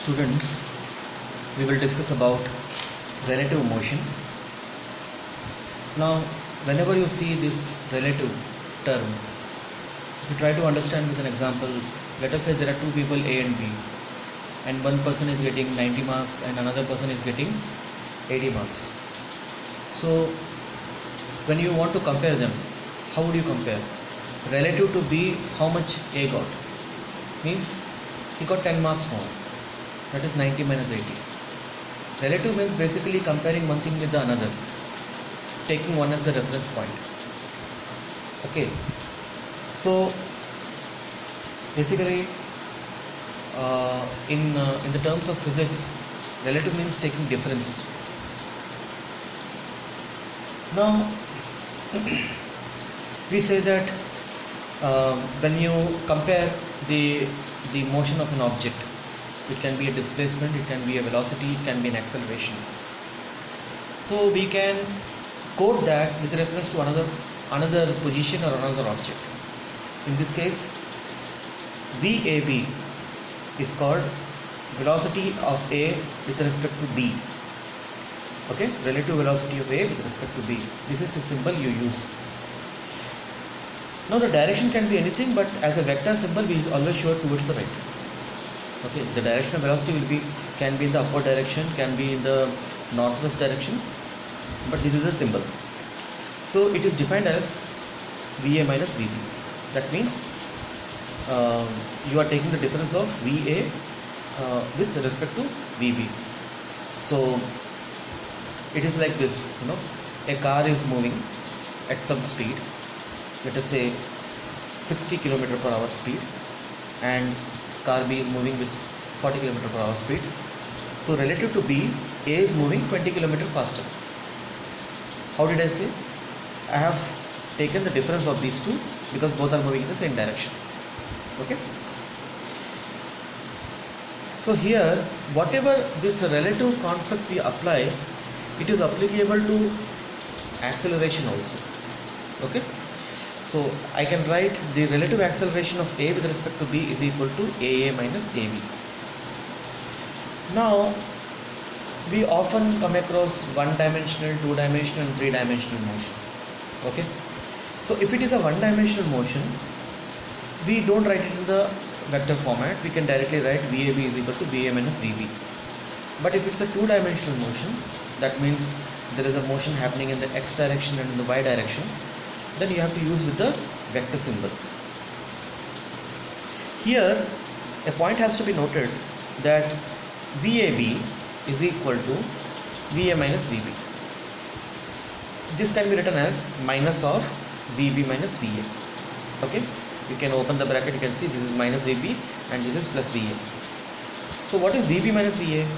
Students, we will discuss about relative motion. Now, whenever you see this relative term, if you try to understand with an example, let us say there are two people A and B, and one person is getting 90 marks and another person is getting 80 marks. So, when you want to compare them, how would you compare? Relative to B, how much A got? Means he got 10 marks more. That is 90 minus 80. Relative means basically comparing one thing with the another, taking one as the reference point. Okay. So basically, in the terms of physics, relative means taking difference. Now we say that when you compare the motion of an object, it can be a displacement, it can be a velocity, it can be an acceleration. So we can quote that with reference to another position or another object. In this case, VAB is called velocity of A with respect to B. Okay, relative velocity of A with respect to B. This is the symbol you use. Now the direction can be anything, but as a vector symbol we will always show towards the right. Okay, the direction of velocity can be in the upward direction, can be in the northwest direction, but this is a symbol. So it is defined as VA minus VB. That means you are taking the difference of VA with respect to VB. So it is like this, a car is moving at some speed, let us say 60 km per hour speed, and car B is moving with 40 km per hour speed. So relative to B, A is moving 20 km faster. How did I say? I have taken the difference of these two because both are moving in the same direction. Okay. So here, whatever this relative concept we apply, it is applicable to acceleration also. Okay. So I can write the relative acceleration of A with respect to B is equal to AA minus AB. Now we often come across one-dimensional, two-dimensional, and three-dimensional motion. Okay. So if it is a one-dimensional motion, we don't write it in the vector format. We can directly write VAB is equal to VA minus VB. But if it's a two-dimensional motion, that means there is a motion happening in the x direction and in the y direction, then you have to use with the vector symbol. Here a point has to be noted that VAB is equal to VA minus VB. This can be written as minus of VB minus VA. Okay, you can open the bracket, you can see this is minus VB and this is plus VA. So what is VB minus VA?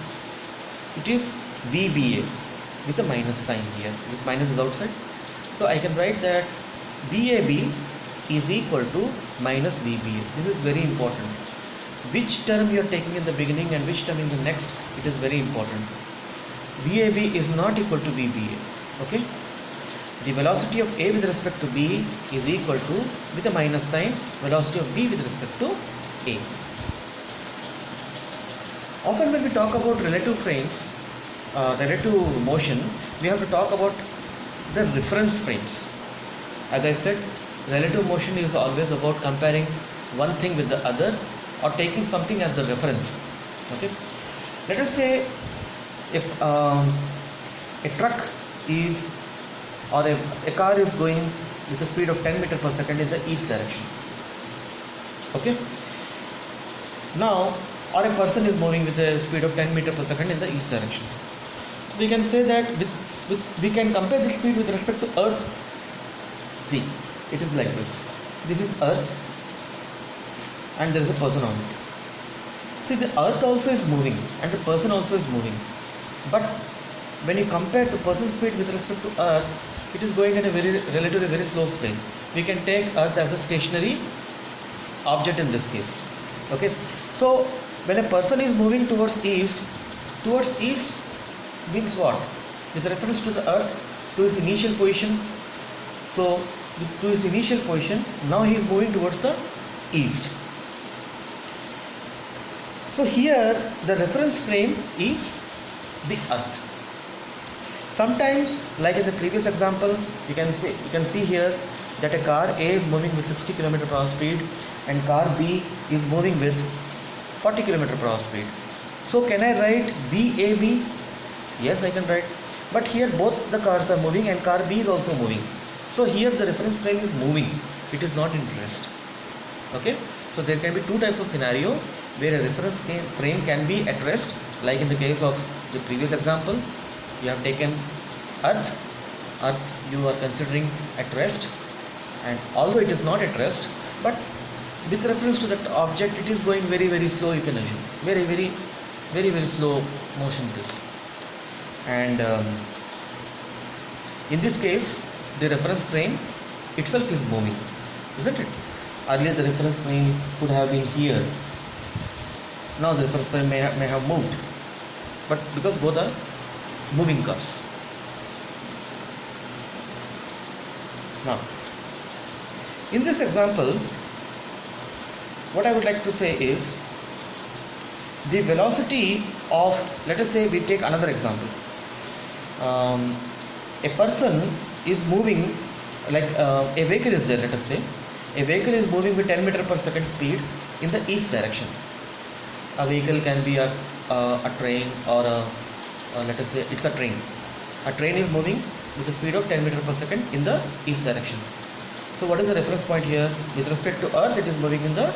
It is VBA with a minus sign here. This minus is outside. So I can write that VAB is equal to minus VBA. This is very important. Which term you are taking in the beginning and which term in the next, it is very important. VAB is not equal to VBA. Okay. The velocity of A with respect to B is equal to, with a minus sign, velocity of B with respect to A. Often when we talk about relative frames, relative motion, we have to talk about the reference frames. As I said, relative motion is always about comparing one thing with the other or taking something as the reference. Okay. Let us say if a truck is or a car is going with a speed of 10 meters per second in the east direction. Okay. Now, or a person is moving with a speed of 10 meters per second in the east direction. We can say that we can compare the speed with respect to Earth. See, it is like this. This is Earth and there is a person on it. See, the Earth also is moving and the person also is moving. But when you compare the person's speed with respect to Earth, it is going at a relatively very slow pace. We can take Earth as a stationary object in this case. Okay. So when a person is moving towards east means what? With reference to the Earth, to his initial position. So to his initial position, now he is moving towards the east. So here the reference frame is the earth. Sometimes, like in the previous example, you can see here that a car A is moving with 60 km per hour speed and car B is moving with 40 km per hour speed. So can I write BAB? Yes, I can write. But here both the cars are moving and car B is also moving. So here the reference frame is moving. It is not in rest. Okay. So there can be two types of scenario where a reference frame can be at rest, like in the case of the previous example. You have taken earth you are considering at rest, and although it is not at rest, but with reference to that object it is going very slow, you can assume very slow motion it is. And in this case the reference frame itself is moving, isn't it? Earlier the reference frame could have been here, now the reference frame may have moved, but because both are moving cars. Now in this example, what I would like to say is the velocity of, let us say we take another example. A person is moving, like a vehicle is there, let us say a vehicle is moving with 10 meter per second speed in the east direction. A vehicle can be a train or let us say it's a train. A train is moving with a speed of 10 meter per second in the east direction. So what is the reference point here? With respect to earth, it is moving in the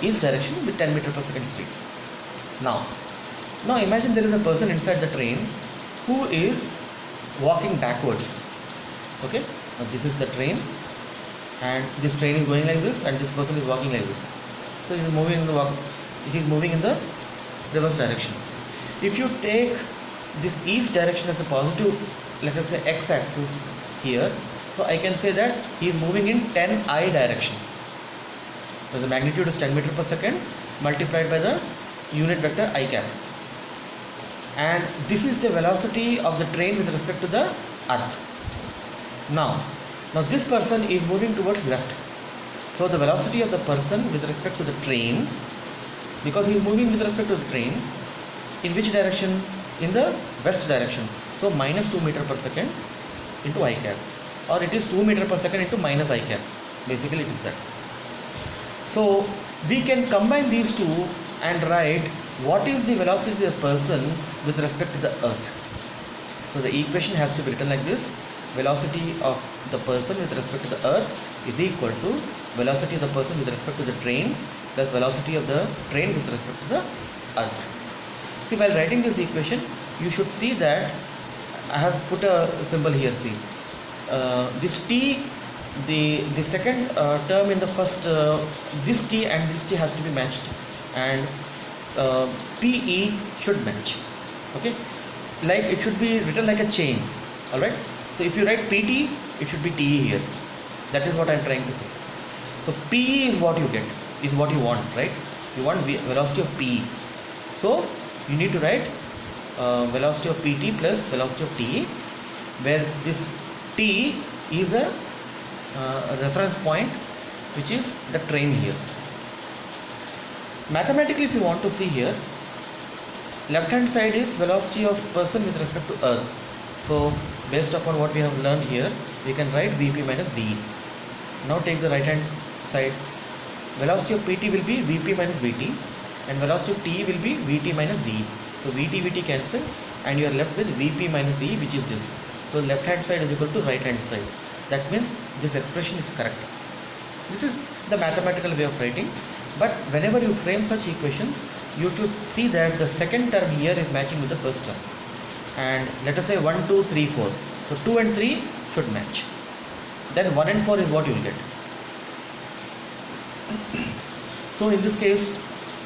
east direction with 10 meter per second speed. Now imagine there is a person inside the train who is walking backwards. Okay, now this is the train and this train is going like this and this person is walking like this. So he is moving in the reverse direction. If you take this east direction as a positive, let us say x-axis here, so I can say that he is moving in 10I direction. So the magnitude is 10 meter per second multiplied by the unit vector I cap, and this is the velocity of the train with respect to the earth. Now this person is moving towards left, so the velocity of the person with respect to the train, because he is moving with respect to the train, in which direction? In the west direction. So minus 2 meter per second into I cap, or it is 2 meter per second into minus I cap. Basically it is that. So we can combine these two and write what is the velocity of the person with respect to the earth. So the equation has to be written like this: velocity of the person with respect to the earth is equal to velocity of the person with respect to the train plus velocity of the train with respect to the earth. See, while writing this equation, you should see that I have put a symbol here. See, this t, the second term in the first, this t and this t has to be matched, and PE should match. Okay, like it should be written like a chain. All right. So if you write PT, it should be TE here. That is what I am trying to say. So PE is what you get, is what you want, right? You want velocity of PE. So you need to write velocity of PT plus velocity of TE, where this T is a reference point, which is the train here. Mathematically, if you want to see here, left hand side is velocity of person with respect to earth. So based upon what we have learned here, we can write Vp minus Ve. Now take the right hand side. Velocity of Pt will be Vp minus Vt, and velocity of T will be Vt minus Ve. So Vt cancel, and you are left with Vp minus Ve, which is this. So left hand side is equal to right hand side. That means this expression is correct. This is the mathematical way of writing. But whenever you frame such equations, you should see that the second term here is matching with the first term. And let us say 1, 2, 3, 4. So 2 and 3 should match. Then 1 and 4 is what you will get. So in this case,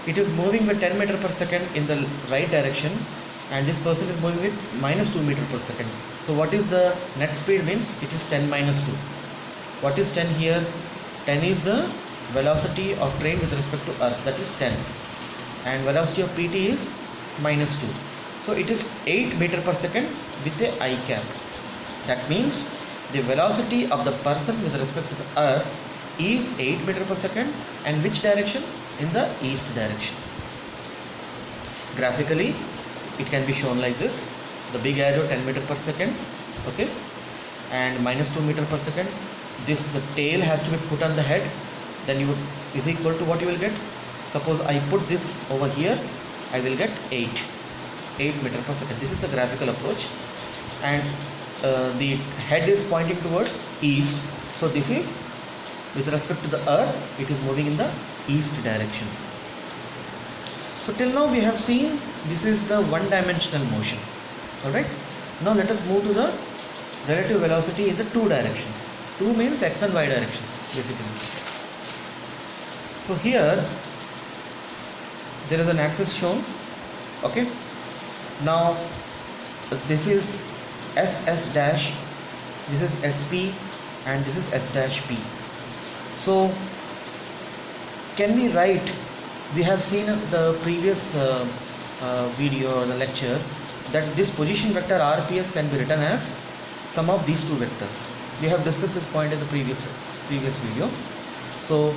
it is moving with 10 meter per second in the right direction, and this person is moving with minus 2 meter per second. So what is the net speed? Means it is 10 minus 2. What is 10 here? 10 is the velocity of train with respect to earth, that is 10, and velocity of PT is minus 2. So it is 8 meter per second with a I cap. That means the velocity of the person with respect to the earth is 8 meter per second, and which direction? in the east direction. Graphically it can be shown like this: the big arrow 10 meter per second, okay, and minus 2 meter per second. This tail has to be put on the head, then you is equal to what you will get. Suppose I put this over here, I will get 8 meter per second. This is the graphical approach, and the head is pointing towards east, so this is with respect to the earth, it is moving in the east direction. So till now we have seen this is the one dimensional motion. Alright, now let us move to the relative velocity in the two directions. Two means x and y directions basically. So here there is an axis shown, okay. Now this is SS dash, this is SP, and this is S dash P. So can we write, we have seen the previous video or the lecture that this position vector RPS can be written as sum of these two vectors. We have discussed this point in the previous video. So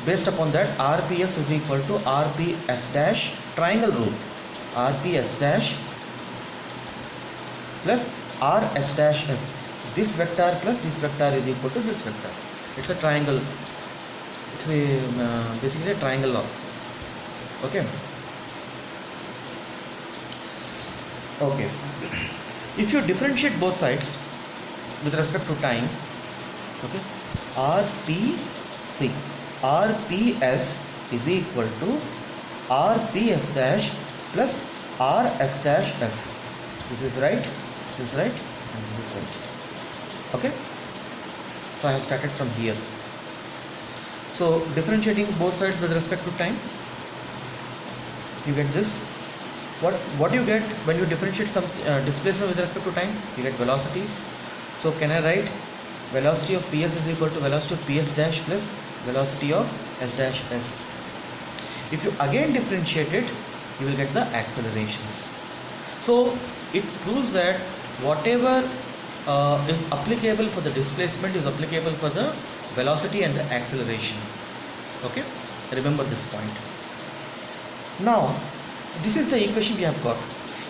based upon that, RPS is equal to RPS dash triangle rule, RPS dash plus RS dash S. This vector plus this vector is equal to this vector. It's a triangle. It's a basically a triangle law. Okay. Okay. If you differentiate both sides with respect to time, okay, RPS is equal to RPS dash plus RS dash S. This is right, this is right, and this is right. Okay. So I have started from here. So differentiating both sides with respect to time, you get this. What you get when you differentiate some displacement with respect to time? You get velocities. So can I write velocity of PS is equal to velocity of PS dash plus velocity of S dash S. If you again differentiate it, you will get the accelerations. So it proves that whatever is applicable for the displacement is applicable for the velocity and the acceleration. Okay, remember this point. Now this is the equation we have got.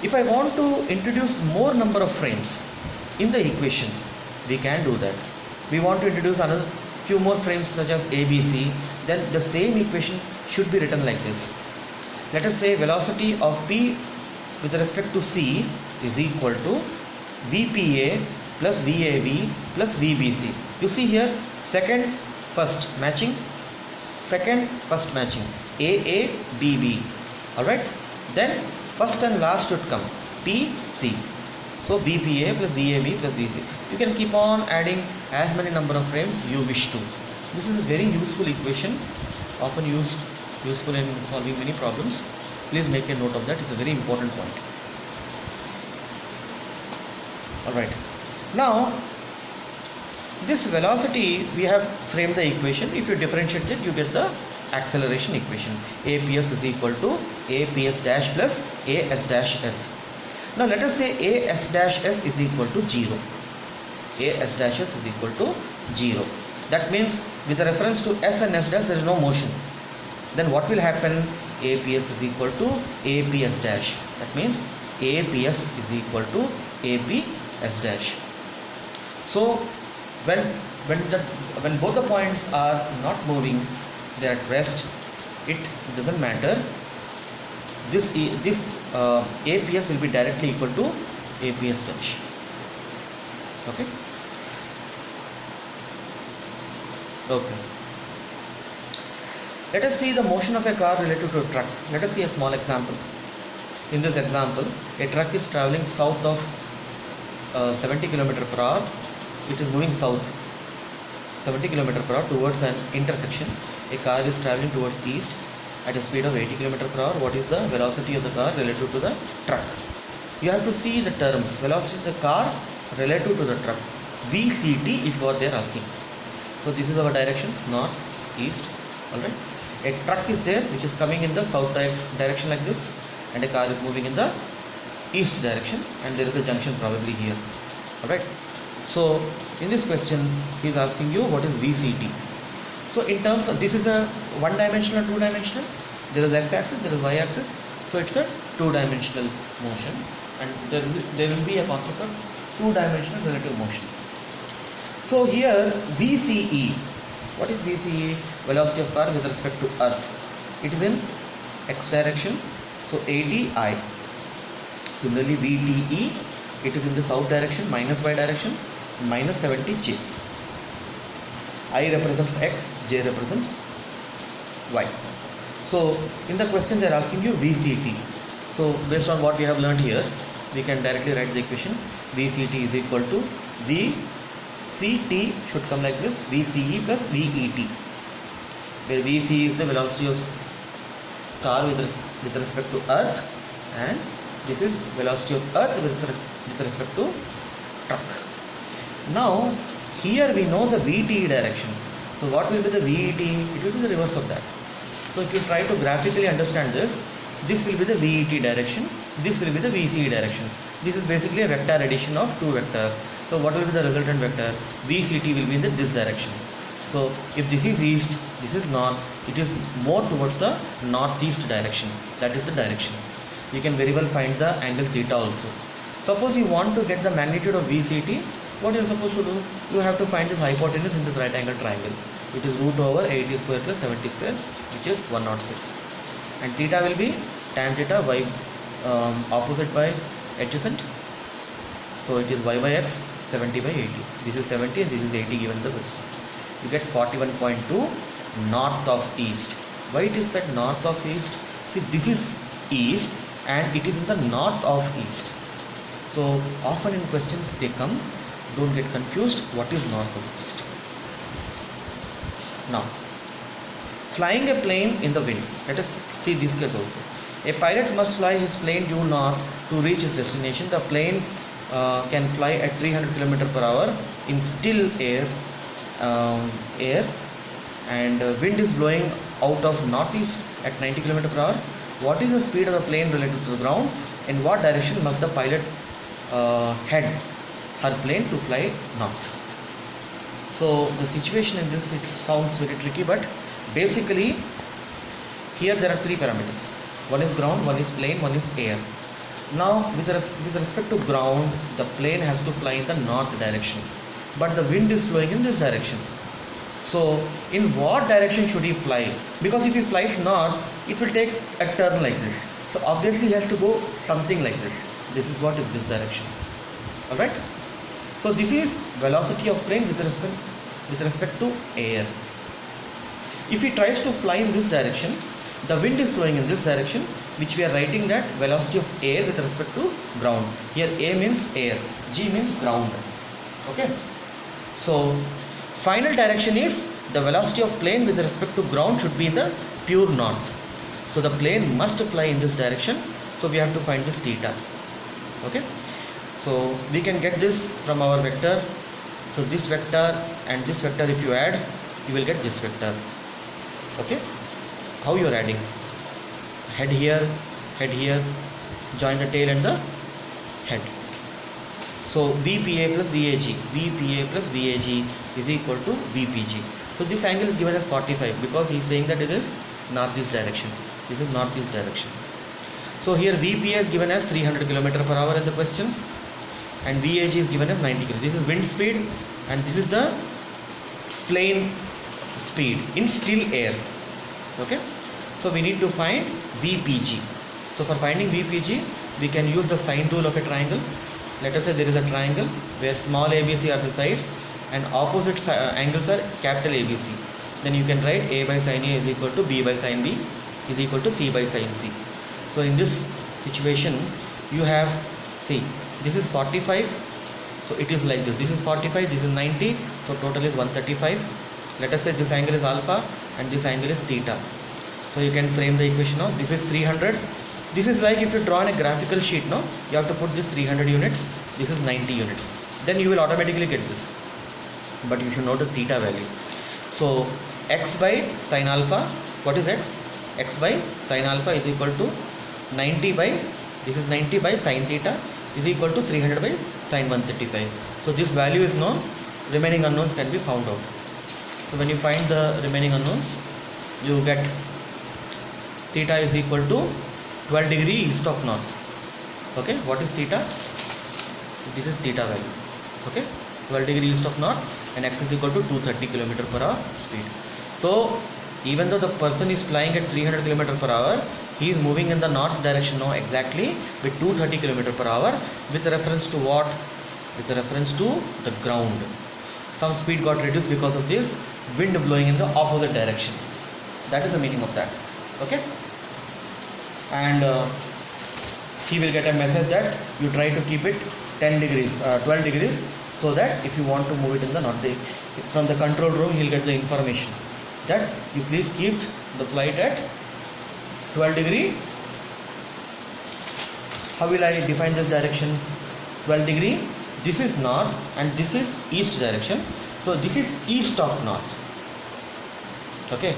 If I want to introduce more number of frames in the equation, we can do that. We want to introduce another few more frames such as ABC, then the same equation should be written like this. Let us say velocity of P with respect to C is equal to VPA plus VAB plus VBC. You see here, second first matching, second first matching, AA BB. Alright, then first and last should come PC. So VPA plus VAB plus VC. You can keep on adding as many number of frames you wish to. This is a very useful equation, often useful in solving many problems. Please make a note of that. It's a very important point. Alright, now this velocity we have framed the equation. If you differentiate it, you get the acceleration equation. APS is equal to APS dash plus AS dash S. Now let us say AS dash S is equal to 0. AS dash S is equal to 0. That means with reference to S and S dash there is no motion. Then what will happen? APS is equal to APS dash. That means APS is equal to APS dash. So when both the points are not moving, they are at rest, it doesn't matter. This APS will be directly equal to APS dash. Okay. Okay. Let us see the motion of a car related to a truck. Let us see a small example. In this example, a truck is traveling south of 70 km per hour. It is moving south 70 km per hour towards an intersection. A car is traveling towards east at a speed of 80 km per hour. What is the velocity of the car relative to the truck? You have to see the terms. Velocity of the car relative to the truck. VCT is what they are asking. So this is our directions, north, east. Alright. A truck is there which is coming in the south direction like this, and a car is moving in the east direction, and there is a junction probably here. Alright. So in this question he is asking you what is VCT. So in terms of, this is a one dimensional, two dimensional, there is x axis, there is y axis, so it's a two dimensional motion, and there will be a concept of two dimensional relative motion. So here VCE, what is VCE? Velocity of car with respect to earth. It is in x direction, so 80I. Similarly VTE, it is in the south direction, minus y direction, minus 70J. I represents x, J represents y. So in the question they are asking you VCT. So based on what we have learned here, we can directly write the equation. VCT is equal to VCT should come like this, VCE plus VET, where VC is the velocity of car with respect to earth, and this is velocity of earth with respect to truck. Now here we know the VTE direction. So what will be the VET? It will be the reverse of that. So if you try to graphically understand this, this will be the VET direction, this will be the VCE direction. This is basically a vector addition of two vectors. So what will be the resultant vector? VCT will be in this direction. So if this is east, this is north, it is more towards the northeast direction. That is the direction. You can very well find the angle theta also. Suppose you want to get the magnitude of VCT, what you are supposed to do? You have to find this hypotenuse in this right angle triangle. It is root over 80 square plus 70 square, which is 106. And theta will be tan theta by opposite by adjacent. So it is y by x, 70 by 80. This is 70 and this is 80 given the question. You get 41.2 north of east. Why it is said north of east? See, this is east and it is in the north of east. So often in questions they come, don't get confused, what is north of east. Now, flying a plane in the wind. Let us see this case also. A pilot must fly his plane due north to reach his destination. The plane can fly at 300 km per hour in still air, and wind is blowing out of northeast at 90 km per hour. What is the speed of the plane relative to the ground? In what direction must the pilot head her plane to fly north? So the situation in this, it sounds very tricky, but basically here there are three parameters. One is ground, one is plane, one is air. Now with respect to ground, the plane has to fly in the north direction, but the wind is flowing in this direction. So in what direction should he fly? Because if he flies north, it will take a turn like this. So obviously he has to go something like this. This is what is this direction. Alright? So this is velocity of plane with respect to air. If he tries to fly in this direction, the wind is flowing in this direction, which we are writing that velocity of air with respect to ground. Here A means air, G means ground. Okay. So final direction is the velocity of plane with respect to ground should be in the pure north. So the plane must fly in this direction. So we have to find this theta. Okay. So we can get this from our vector. So this vector and this vector, if you add, you will get this vector. Okay. How you are adding? Head here, join the tail and the head. So VPA plus VAG, VPA plus VAG is equal to VPG. So this angle is given as 45 because he is saying that it is northeast direction. This is northeast direction. So here VPA is given as 300 km per hour in the question, and VAG is given as 90 km. This is wind speed and this is the plane speed in still air. Okay. So we need to find VPG. So for finding VPG, we can use the sine rule of a triangle. Let us say there is a triangle where small ABC are the sides and opposite angles are capital ABC. Then you can write A by sin A is equal to B by sin B is equal to C by sin C. So in this situation, you have, see, this is 45. So it is like this. This is 45, this is 90. So total is 135. Let us say this angle is alpha and this angle is theta. So you can frame the equation of this is 300. This is like if you draw on a graphical sheet, no, you have to put this 300 units, this is 90 units. Then you will automatically get this. But you should know the theta value. So x by sin alpha, what is x? X by sin alpha is equal to 90 by, this is 90 by sin theta is equal to 300 by sin 135. So this value is known, remaining unknowns can be found out. So when you find the remaining unknowns, you get theta is equal to 12 degree east of north. Okay, what is theta? This is theta value. Okay, 12 degree east of north, and x is equal to 230 km per hour speed. So even though the person is flying at 300 km per hour, he is moving in the north direction now exactly with 230 km per hour, with reference to what? With reference to the ground. Some speed got reduced because of this wind blowing in the opposite direction. That is the meaning of that. Okay, and he will get a message that you try to keep it 10 degrees 12 degrees, so that if you want to move it in the north, from the control room he'll get the information that you please keep the flight at 12 degree. How will I define this direction? 12 degree, this is north and this is east direction, so this is east of north. Okay,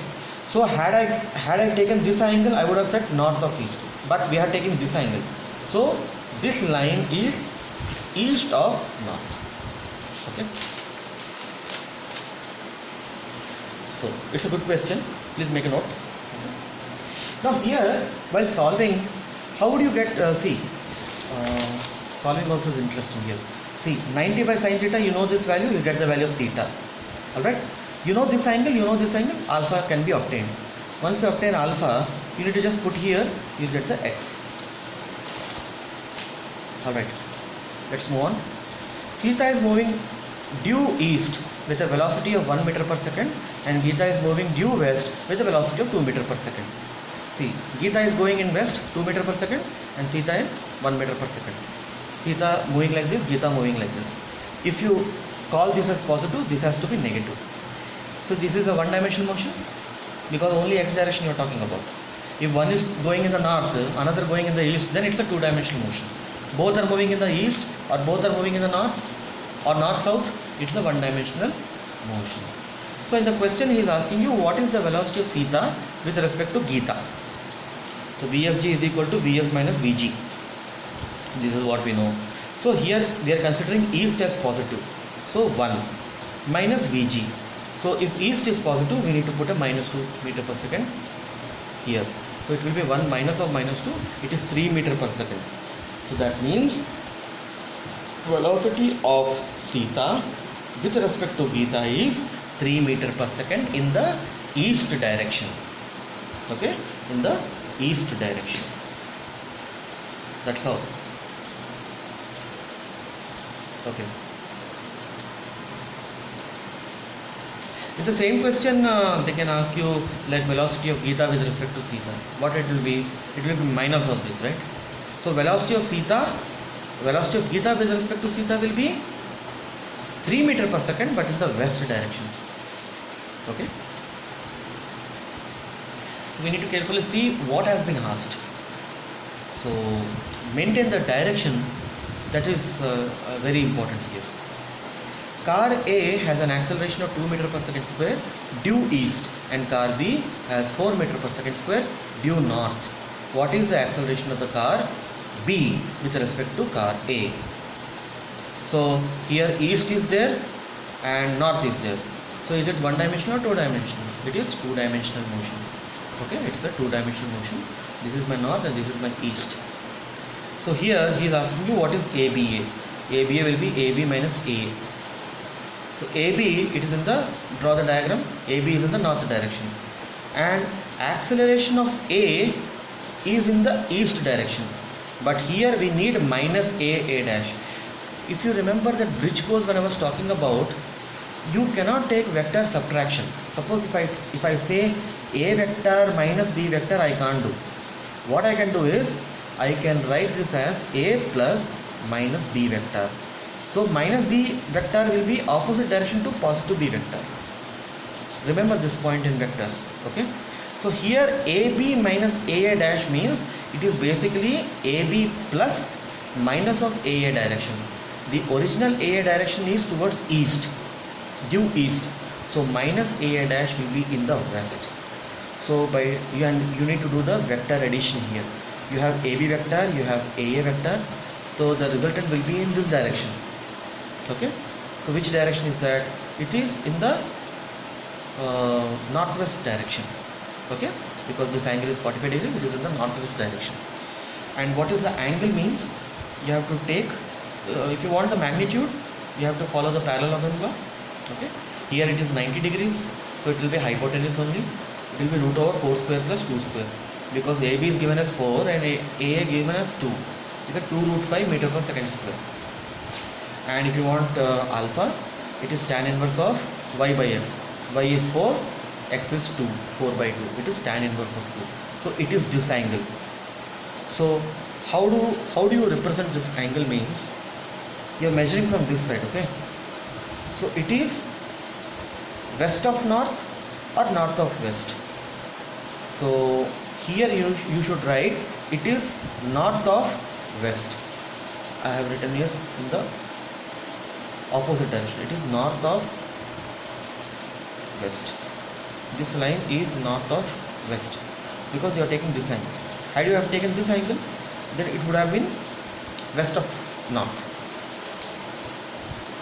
so had I taken this angle, I would have said north of east, but we are taking this angle, so this line is east of north. Okay, so it's a good question, please make a note. Okay. Now here, while solving, how would you get solving also is interesting here. See, 90 by sin theta, you know this value, you get the value of theta. Alright, you know this angle, alpha can be obtained. Once you obtain alpha, you need to just put here, you get the x. Alright, let's move on. Theta is moving due east with a velocity of 1 meter per second, and Gita is moving due west with a velocity of 2 meter per second. See, Gita is going in west 2 meter per second and Theta in 1 meter per second. Theta moving like this, Gita moving like this. If you call this as positive, this has to be negative. So this is a one-dimensional motion because only x direction you are talking about. If one is going in the north, another going in the east, then it's a two-dimensional motion. Both are moving in the east or both are moving in the north or north-south, it's a one-dimensional motion. So in the question he is asking you what is the velocity of Theta with respect to Gita. So Vsg is equal to Vs minus Vg. This is what we know. So here we are considering east as positive. So 1 minus Vg. So if east is positive, we need to put a minus 2 meter per second here. So it will be 1 minus of minus 2, it is 3 meter per second. So that means velocity of Theta with respect to Gita is 3 meter per second in the east direction. Okay, in the east direction. That's all. Okay. With the same question, they can ask you like velocity of Gita with respect to Theta. What it will be? It will be minus of this, right? So velocity of Theta, velocity of Gita with respect to Theta will be 3 meter per second, but in the west direction. Okay. We need to carefully see what has been asked. So maintain the direction, that is very important here. Car A has an acceleration of 2 meter per second square due east and car B has 4 meter per second square due north. What is the acceleration of the car B with respect to car A? So here east is there and north is there. So is it one dimensional or two dimensional? It is two dimensional motion. Okay, it is a two dimensional motion. This is my north and this is my east. So here he is asking you what is ABA. ABA will be AB minus A. So AB, it is in the, draw the diagram, AB is in the north direction and acceleration of A is in the east direction, but here we need minus A dash. If you remember that bridge course when I was talking about, you cannot take vector subtraction. Suppose if I say A vector minus B vector, I can't do. What I can do is I can write this as A plus minus B vector. So minus B vector will be opposite direction to positive B vector. Remember this point in vectors. Okay. So here AB minus AA dash means it is basically AB plus minus of AA direction. The original AA direction is towards east, due east. So minus AA dash will be in the west. So by you need to do the vector addition here. You have AB vector, you have AA vector. So the resultant will be in this direction. Okay. So which direction is that? It is in the northwest direction. Okay, because this angle is 45 degrees, it is in the northwest direction. And what is the angle means? You have to take, if you want the magnitude, you have to follow the parallelogram law. Okay, here it is 90 degrees, so it will be hypotenuse only. It will be root over 4 square plus 2 square, because AB is given as 4 and AA given as 2. You get 2 root 5 meter per second square. And if you want alpha, it is tan inverse of y by x. Y is 4, x is 2, 4 by 2. It is tan inverse of 2. So it is this angle. So how do you represent this angle means? You are measuring from this side, okay? So it is west of north or north of west. So here you should write it is north of west. I have written here in the opposite direction. It is north of west. This line is north of west because you are taking this angle. Had you have taken this angle, then it would have been west of north.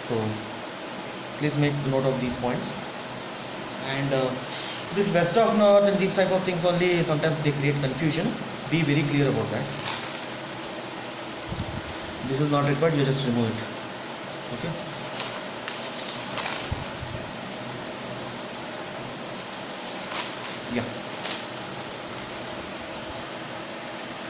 So please make note of these points. And this west of north and these type of things only sometimes they create confusion. Be very clear about that. This is not required, you just remove it. Okay. Yeah.